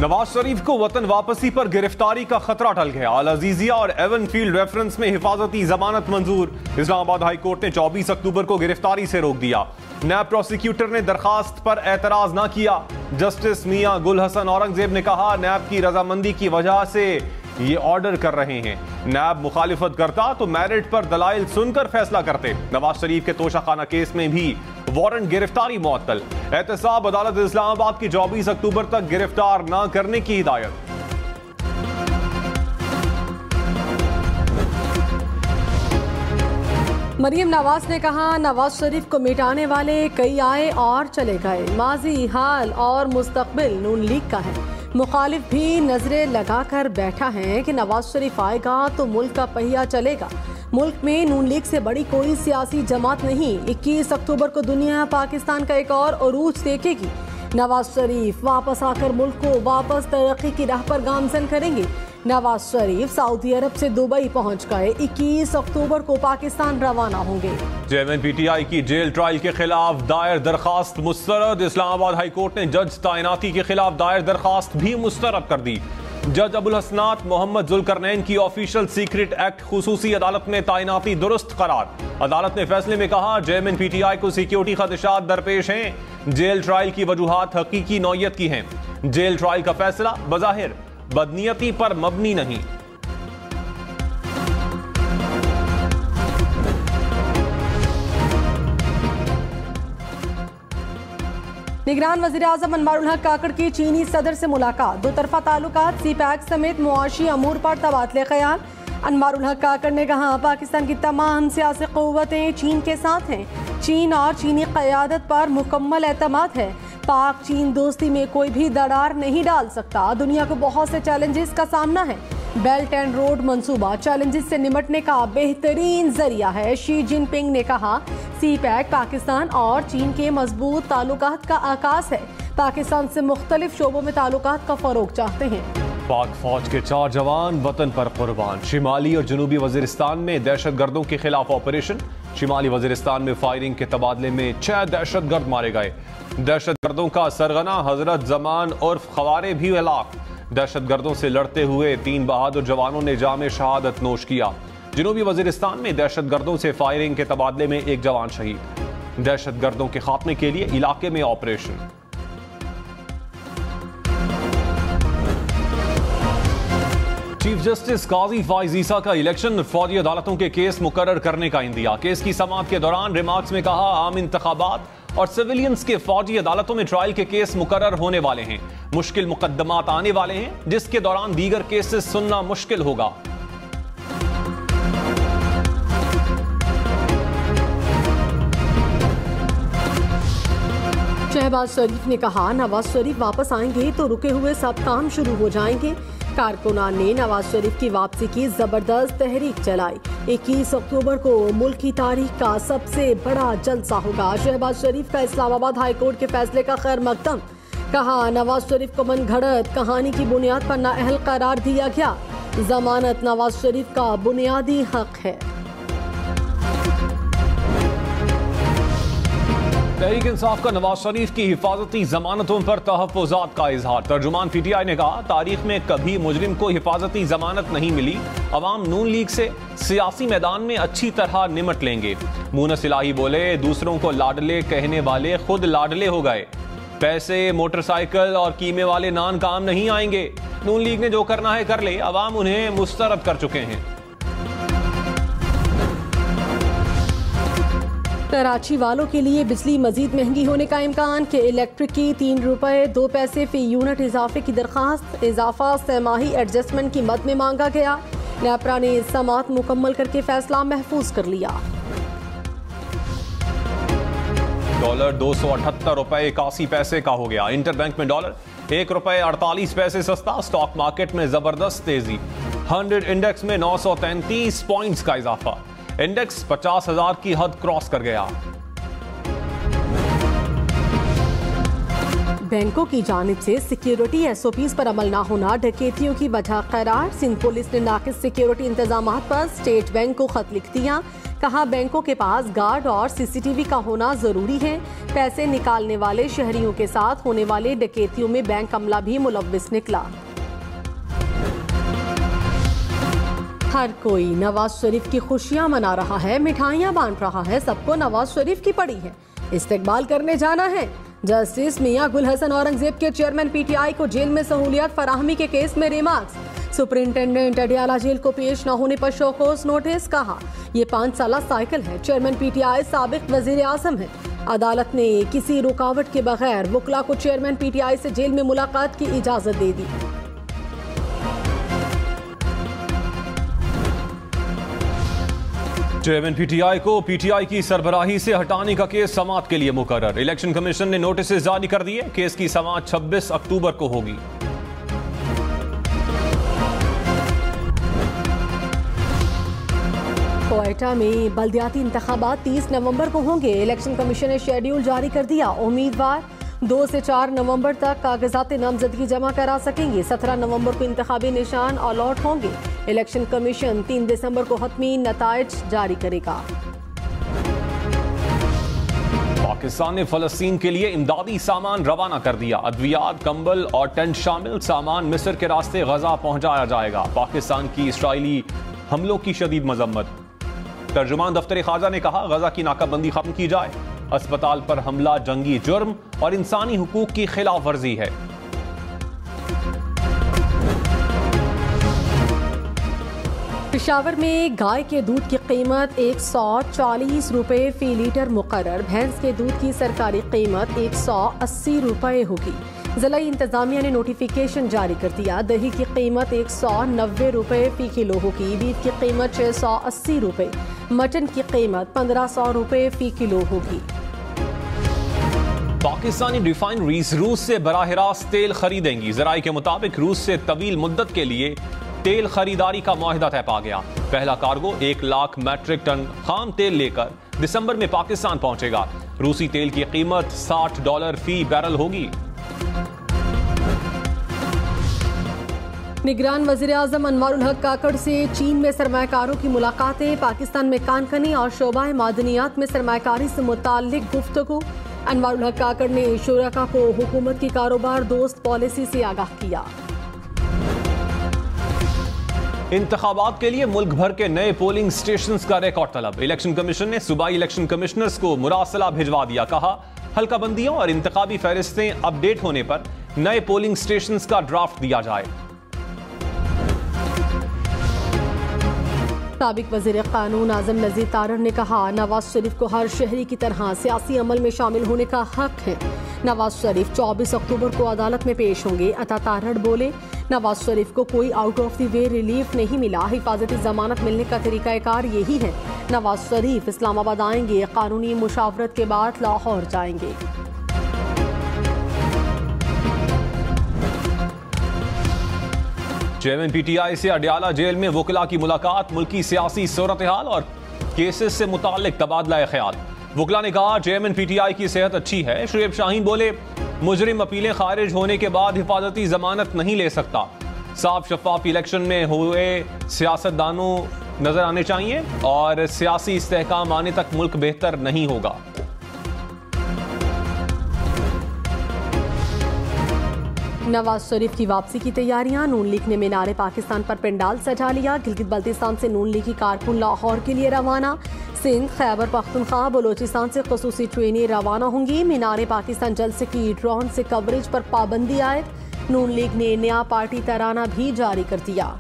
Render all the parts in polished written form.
नवाज शरीफ को वतन वापसी पर गिरफ्तारी का खतरा टल गया। अल अजीजिया और एवन फील्ड रेफरेंस में हिफाजती जमानत मंजूर। इस्लामाबाद हाई कोर्ट ने 24 अक्टूबर को गिरफ्तारी से रोक दिया। नैब प्रोसिक्यूटर ने दरखास्त पर एतराज न किया। जस्टिस मियां गुल हसन औरंगजेब ने कहा, नैब की रजामंदी की वजह से ये ऑर्डर कर रहे हैं। नैब मुखालिफत करता तो मैरिट पर दलाइल सुनकर फैसला करते। नवाज शरीफ के तोशाखाना केस में भी वारंट गिरफ्तारी मुअत्तल। एहतसाब अदालत इस्लामाबाद की 24 अक्टूबर तक गिरफ्तार न करने की हिदायत। मरियम नवाज ने कहा, नवाज शरीफ को मिटाने वाले कई आए और चले गए। माजी, हाल और मुस्तकबिल नून लीग का है। मुखालिफ भी नजरें लगाकर बैठा है कि नवाज शरीफ आएगा तो मुल्क का पहिया चलेगा। मुल्क में नून लीग से बड़ी कोई सियासी जमात नहीं। 21 अक्टूबर को दुनिया पाकिस्तान का एक और उरूज देखेगी। नवाज शरीफ वापस आकर मुल्क को वापस तरक्की की राह पर गामजन करेंगे। नवाज शरीफ सऊदी अरब से दुबई पहुंच गए। 21 अक्टूबर को पाकिस्तान रवाना होंगे। JMN-PTI की जेल ट्रायल के खिलाफ दायर दरखास्त मुस्तरद। इस्लामाबाद हाई कोर्ट ने जज तैनाती के खिलाफ दायर दरखास्त भी मुस्तरद कर दी। जज अबुल हसनात मोहम्मद जुल्करनैन की ऑफिशियल सीक्रेट एक्ट खुसूसी अदालत में तैनाती दुरुस्त करार। अदालत ने फैसले में कहा, JMN-PTI को सिक्योरिटी खदशात दरपेश हैं। जेल ट्रायल की वजूहात हकीकी नौयत की हैं। जेल ट्रायल का फैसला बज़ाहिर बदनीयती पर मबनी नहीं। निगरान वज़ीर आज़म अनवारुल हक काकड़ की चीनी सदर से मुलाकात। दो तरफा ताल्लुकात, CPEC समेत मुआशी अमूर पर तबादले ख्याल। अनवारुल हक काकड़ ने कहा, पाकिस्तान की तमाम सियासी क़ुव्वतें चीन के साथ हैं। चीन और चीनी क़यादत पर मुकम्मल एतमाद है। पाक चीन दोस्ती में कोई भी दरार नहीं डाल सकता। दुनिया को बहुत से चैलेंजेस का सामना है। बेल्ट एंड रोड मंसूबा चैलेंजेस से निमटने का बेहतरीन जरिया है। शी जिनपिंग ने कहा, CPEC पाकिस्तान और चीन के मजबूत ताल्लुकात का आकाश है। पाकिस्तान से मुख्तलिफ शोबों में ताल्लुकात का फरोग चाहते हैं। पाक फौज के 4 जवान वतन पर कुर्बान। शिमाली और जनूबी वजीरिस्तान में दहशत गर्दों के खिलाफ ऑपरेशन। शिमाली वजीरिस्तान में फायरिंग के तबादले में 6 दहशत गर्द मारे गए। दहशत गर्दों का सरगना हजरत जमान उर्फ खवारे भी हलाक। दहशत गर्दों से लड़ते हुए 3 बहादुर जवानों ने जाम शहादत नोश किया। जनूबी वजीरिस्तान में दहशत गर्दों से फायरिंग के तबादले में 1 जवान शहीद। दहशत गर्दों के खात्मे के लिए इलाके में ऑपरेशन। चीफ जस्टिस काजी फाइज ईसा का इलेक्शन फौजी अदालतों के केस मुकर्रर करने का इंदिया। केस की समाअत के दौरान रिमार्क्स में कहा, आम इंतखाबात और सिविलियंस के फौजी अदालतों में ट्रायल के केस मुकर्रर होने वाले हैं। मुश्किल मुकद्दमात आने वाले हैं जिसके दौरान दीगर केसेस सुनना मुश्किल होगा। शहबाज शरीफ ने कहा, नवाज शरीफ वापस आएंगे तो रुके हुए सब काम शुरू हो जाएंगे। कारकुनान ने नवाज शरीफ की वापसी की जबरदस्त तहरीक चलाई। 21 अक्टूबर को मुल्क की तारीख का सबसे बड़ा जलसा होगा। शहबाज शरीफ का इस्लामाबाद हाई कोर्ट के फैसले का खैर मकदम। कहा, नवाज शरीफ को मनगढ़ंत कहानी की बुनियाद पर नाअहल करार दिया गया। जमानत नवाज शरीफ का बुनियादी हक है। तहरीक इंसाफ का नवाज शरीफ की हिफाजती जमानतों पर तहफ़्फ़ुज़ात का इजहार। तर्जुमान PTI ने कहा, तारीख में कभी मुजरिम को हिफाजती जमानत नहीं मिली। अवाम नून लीग से सियासी मैदान में अच्छी तरह निमट लेंगे। मुनस इलाही बोले, दूसरों को लाडले कहने वाले खुद लाडले हो गए। पैसे, मोटरसाइकिल और कीमे वाले नान काम नहीं आएंगे। नून लीग ने जो करना है कर ले, अवाम उन्हें मुस्तरद कर चुके हैं। कराची वालों के लिए बिजली मजीद महंगी होने का इम्कान। के इलेक्ट्रिक की 3 रुपये 2 पैसे फी यूनिट इजाफे की दरखास्त। इजाफा सहमाही एडजस्टमेंट की मद में मांगा गया। नेपरा ने समाअत मुकम्मल करके फैसला महफूज कर लिया। डॉलर 278 रुपये 81 पैसे का हो गया। इंटरबैंक में डॉलर 1 रुपये 48 पैसे सस्ता। स्टॉक मार्केट में जबरदस्त तेजी। 100 इंडेक्स में 933 पॉइंट्स का इजाफा। इंडेक्स 50,000 की हद क्रॉस कर गया। बैंकों की जानिब से सिक्योरिटी SOPs पर अमल न होना डकैतियों की वजह करार। सिंध पुलिस ने नाकिस सिक्योरिटी इंतजामात पर स्टेट बैंक को खत लिख दिया। कहा बैंकों के पास गार्ड और सीसीटीवी का होना जरूरी है। पैसे निकालने वाले शहरियों के साथ होने वाले डकैतियों में बैंक अमला भी मुलव्विस निकला। हर कोई नवाज शरीफ की खुशियां मना रहा है, मिठाइयां बांट रहा है, सबको नवाज शरीफ की पड़ी है, इस्तकबाल करने जाना है। जस्टिस मियां गुल हसन औरंगजेब के चेयरमैन पीटीआई को जेल में सहूलियत फराहमी के केस में रिमार्क्स। सुपरिंटेंडेंट अडियाला जेल को पेश न होने पर शोकॉज नोटिस। कहा ये 5 साल साइकिल है। चेयरमैन पीटीआई साबिक वजीर आजम है। अदालत ने किसी रुकावट के बगैर वकला को चेयरमैन पीटीआई से जेल में मुलाकात की इजाजत दे दी। चेयरमैन पीटीआई को पीटीआई की सरबराही से हटाने का केस समाअत के लिए मुकर्रर। इलेक्शन कमीशन ने नोटिस जारी कर दिए। केस की समाअत 26 अक्टूबर को होगी। क्वेटा में बल्दियाती इंतखाबात 30 नवंबर को होंगे। इलेक्शन कमीशन ने शेड्यूल जारी कर दिया। उम्मीदवार 2 से 4 नवंबर तक कागजात नामजदगी जमा करा सकेंगे। 17 नवंबर को इंतखाबी निशान अलॉट होंगे। इलेक्शन कमीशन 3 दिसंबर को हतमी नताइज जारी करेगा। पाकिस्तान ने फलस्तीन के लिए इमदादी सामान रवाना कर दिया। अद्वियात, कंबल और टेंट शामिल सामान मिस्र के रास्ते गजा पहुंचाया जाएगा। पाकिस्तान की इसराइली हमलों की शदीद मजम्मत। तर्जुमान दफ्तर खाजा ने कहा गजा की नाकाबंदी खत्म की जाए। अस्पताल पर हमला जंगी जुर्म और इंसानी हुकूक की खिलाफ वर्जी है। पेशावर में गाय के दूध की कीमत 140 रुपए फी लीटर मुकर्रर। भैंस के दूध की सरकारी कीमत 180 रुपए होगी। जिला इंतजामिया ने नोटिफिकेशन जारी कर दिया। दही की कीमत 190 रुपए फी किलो होगी। बीफ की कीमत 680 रुपए। मटन की कीमत 1500 रुपए फी किलो होगी। पाकिस्तानी रिफाइनरीज रूस से बराह रास्त तेल खरीदेंगी। जराये के मुताबिक रूस से तवील मुद्दत के लिए तेल खरीदारी का मुआहिदा तय पा गया। पहला कार्गो 1 लाख मैट्रिक टन खाम तेल लेकर दिसंबर में पाकिस्तान पहुंचेगा। रूसी तेल की कीमत $60 फी बैरल होगी। निगरान वजीर आजम अनवारुल हक काकड़ से चीन में सरमायाकारों की मुलाकातें। पाकिस्तान में कानकनी और शोबा मादनियात में सरमायाकारी से मुताल्लिक गुफ्तगू। अनवारुल हक काकड़ ने शुरका को हुकूमत की कारोबार दोस्त पॉलिसी से आगाह किया। इंतखाबात के लिए मुल्क भर के नए पोलिंग स्टेशंस का रिकॉर्ड तलब। इलेक्शन कमीशन ने सूबाई इलेक्शन कमिश्नर्स को मुरासला भिजवा दिया। कहा हल्काबंदियों और इंतखाबी फहरिस्तें अपडेट होने पर नए पोलिंग स्टेशंस का ड्राफ्ट दिया जाए। साबिक वजीर कानून आजम नजीर तारड़ ने कहा नवाज शरीफ को हर शहरी की तरह सियासी अमल में शामिल होने का हक है। नवाज शरीफ 24 अक्टूबर को अदालत में पेश होंगे। अता तारड़ बोले नवाज शरीफ को कोई out of the way relief नहीं मिला। हिफाजती जमानत मिलने का तरीकाकार यही है। नवाज शरीफ इस्लामाबाद आएंगे, कानूनी मुशावरत के बाद लाहौर जाएंगे। चेयरमैन पीटीआई से अडियाला जेल में वकला की मुलाकात। मुल्की सियासी सूरत हाल और केसेस से मुताल्लिक तबादला ख्याल। वकला ने कहा चेयरमैन पीटीआई की सेहत अच्छी है। शुएब शाहीन बोले मुजरिम अपीलें खारिज होने के बाद हिफाजती जमानत नहीं ले सकता। साफ शफाफ इलेक्शन में हुए सियासतदानों नजर आने चाहिए और सियासी इस्तेहकाम आने तक मुल्क बेहतर नहीं होगा। नवाज शरीफ की वापसी की तैयारियां। नून लीग ने मीनार पाकिस्तान पर पंडाल सजा लिया। गिलगित बल्तिस्तान से नून लीगी कारकुन लाहौर के लिए रवाना। सिंध, खैबर पख्तूनख्वा, बलोचिस्तान से खसूसी ट्रेनें रवाना होंगी। मीनार पाकिस्तान जलसे की ड्रोन से कवरेज पर पाबंदी आयद। नून लीग ने नया पार्टी तराना भी जारी कर दिया।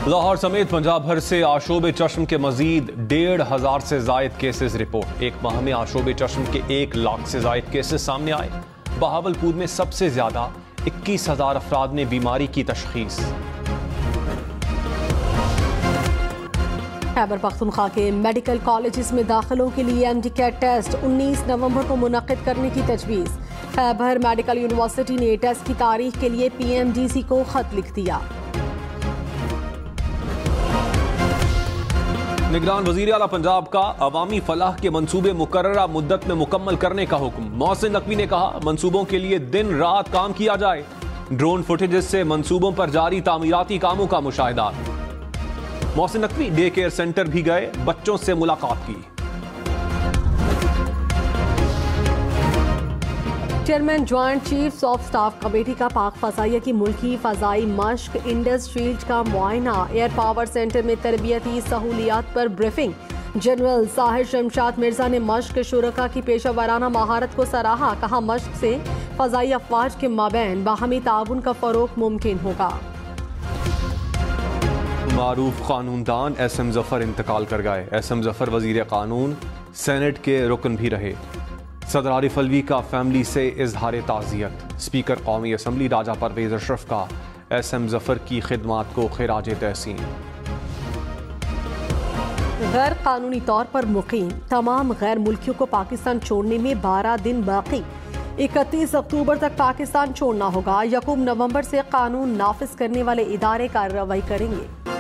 लाहौर समेत पंजाब भर से आशोब चश्म के मजीद 1,500 से जायद केसेस रिपोर्ट। एक माह में आशोब चश्म के 1 लाख से जायद केसेस सामने आए। बहावलपुर में सबसे ज्यादा 21,000 अफराद ने बीमारी की तशखीस। खैबर पख्तूनख्वा के मेडिकल कॉलेजेस में दाखिलों के लिए एमडीकैट टेस्ट 19 नवंबर को मुनक्किद करने की तजवीज़। खैबर मेडिकल यूनिवर्सिटी ने टेस्ट की तारीख के लिए पीएमडीसी को खत लिख दिया। निगरान वजीर आला पंजाब का अवामी फलाह के मंसूबे मुकर्ररा मुद्दत में मुकम्मल करने का हुक्म। मोहसिन नकवी ने कहा मंसूबों के लिए दिन रात काम किया जाए। ड्रोन फुटेजेस से मंसूबों पर जारी तामीराती कामों का मुशाहिदा। Mohsin Naqvi day care centre भी गए, बच्चों से मुलाकात की। Chairman joint chiefs of staff committee का पाक फजाइया की मुल्की फजाई मश्क इंडस शील्ड का मुआयना। एयर पावर सेंटर में तरबियती सहूलियात पर ब्रीफिंग। जनरल साहिर शमशाद मिर्जा ने मश्क के शुरका की पेशा वाराना महारत को सराहा। कहा मश्क से फजाई अफवाज के माबैन बाहमी ताउन का फरोग मुमकिन होगा। मारूफ कानूनदान एसएम जफर इंतकाल कर गए। एसएम जफर वजीर कानून सेनेट के रुकन भी रहे। सदर आरिफ अलवी का फैमिली से इजहार ताज़ियत। स्पीकर कौमी असम्बली राजा परवेज अशरफ का एसएम जफर की खिदमात को खिराज तहसीन। गैर कानूनी तौर पर मुकीम तमाम गैर मुल्कियों को पाकिस्तान छोड़ने में 12 दिन बाकी। 31 अक्टूबर तक पाकिस्तान छोड़ना होगा। 1 नवंबर से कानून नाफिज करने वाले इदारे कार्रवाई करेंगे।